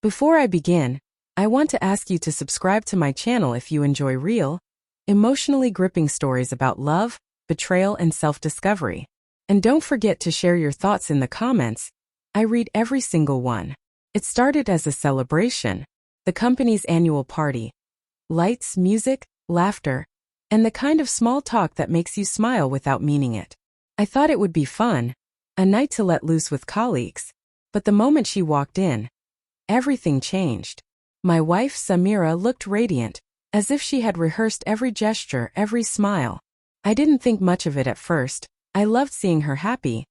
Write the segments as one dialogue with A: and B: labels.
A: Before I begin, I want to ask you to subscribe to my channel if you enjoy real, emotionally gripping stories about love, betrayal, and self-discovery. And don't forget to share your thoughts in the comments. I read every single one. It started as a celebration, the company's annual party. Lights, music, laughter, and the kind of small talk that makes you smile without meaning it. I thought it would be fun, a night to let loose with colleagues. But the moment she walked in, everything changed. My wife, Samira, looked radiant, as if she had rehearsed every gesture, every smile. I didn't think much of it at first. I loved seeing her happy.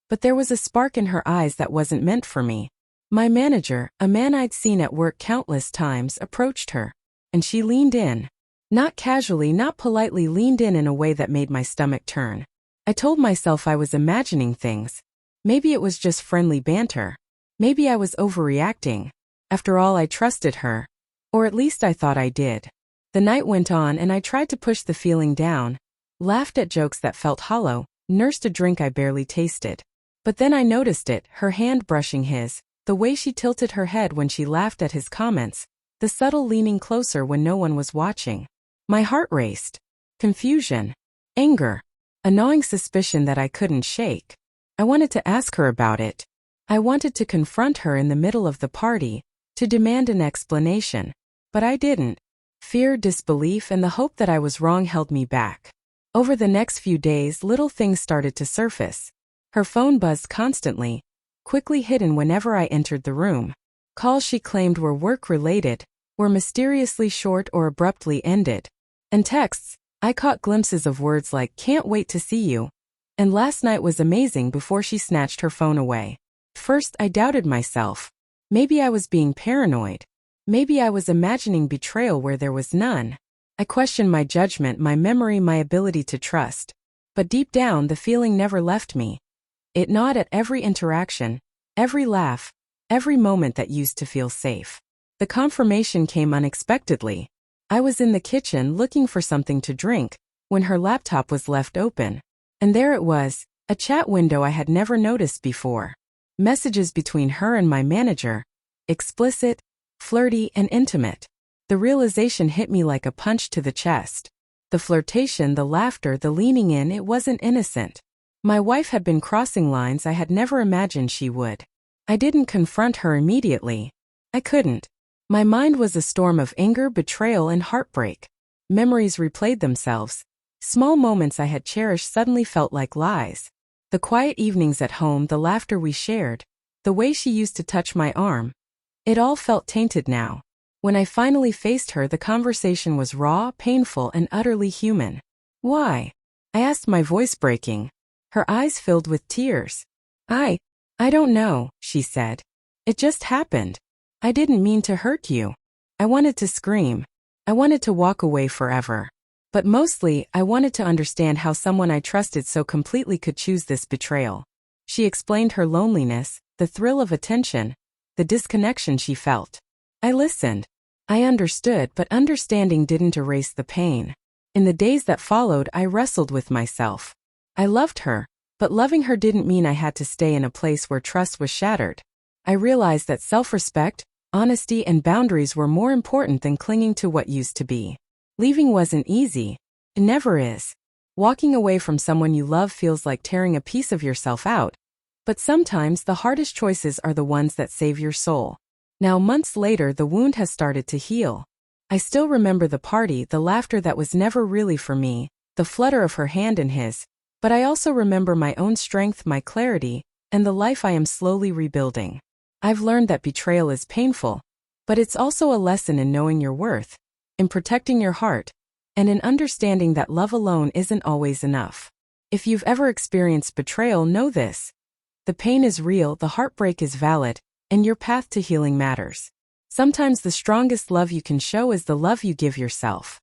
A: But there was a spark in her eyes that wasn't meant for me. My manager, a man I'd seen at work countless times, approached her. And she leaned in. Not casually, not politely, leaned in a way that made my stomach turn. I told myself I was imagining things. Maybe it was just friendly banter. Maybe I was overreacting. After all, I trusted her. Or at least I thought I did. The night went on and I tried to push the feeling down, laughed at jokes that felt hollow, nursed a drink I barely tasted. But then I noticed it, her hand brushing his, the way she tilted her head when she laughed at his comments, the subtle leaning closer when no one was watching. My heart raced. Confusion. Anger. A gnawing suspicion that I couldn't shake. I wanted to ask her about it. I wanted to confront her in the middle of the party, to demand an explanation. But I didn't. Fear, disbelief, and the hope that I was wrong held me back. Over the next few days, little things started to surface. Her phone buzzed constantly, quickly hidden whenever I entered the room. Calls she claimed were work-related, were mysteriously short or abruptly ended. And texts, I caught glimpses of words like, "Can't wait to see you," and "Last night was amazing" before she snatched her phone away. First, I doubted myself. Maybe I was being paranoid. Maybe I was imagining betrayal where there was none. I questioned my judgment, my memory, my ability to trust. But deep down, the feeling never left me. It gnawed at every interaction, every laugh, every moment that used to feel safe. The confirmation came unexpectedly. I was in the kitchen looking for something to drink, when her laptop was left open. And there it was, a chat window I had never noticed before. Messages between her and my manager. Explicit, flirty, and intimate. The realization hit me like a punch to the chest. The flirtation, the laughter, the leaning in, it wasn't innocent. My wife had been crossing lines I had never imagined she would. I didn't confront her immediately. I couldn't. My mind was a storm of anger, betrayal, and heartbreak. Memories replayed themselves. Small moments I had cherished suddenly felt like lies. The quiet evenings at home, the laughter we shared, the way she used to touch my arm. It all felt tainted now. When I finally faced her, the conversation was raw, painful, and utterly human. "Why?" I asked, my voice breaking. Her eyes filled with tears. I don't know," she said. "It just happened. I didn't mean to hurt you." I wanted to scream. I wanted to walk away forever. But mostly, I wanted to understand how someone I trusted so completely could choose this betrayal. She explained her loneliness, the thrill of attention, the disconnection she felt. I listened. I understood, but understanding didn't erase the pain. In the days that followed, I wrestled with myself. I loved her, but loving her didn't mean I had to stay in a place where trust was shattered. I realized that self-respect, honesty, and boundaries were more important than clinging to what used to be. Leaving wasn't easy. It never is. Walking away from someone you love feels like tearing a piece of yourself out. But sometimes the hardest choices are the ones that save your soul. Now, months later, the wound has started to heal. I still remember the party, the laughter that was never really for me, the flutter of her hand in his. But I also remember my own strength, my clarity, and the life I am slowly rebuilding. I've learned that betrayal is painful, but it's also a lesson in knowing your worth, in protecting your heart, and in understanding that love alone isn't always enough. If you've ever experienced betrayal, know this. The pain is real, the heartbreak is valid, and your path to healing matters. Sometimes the strongest love you can show is the love you give yourself.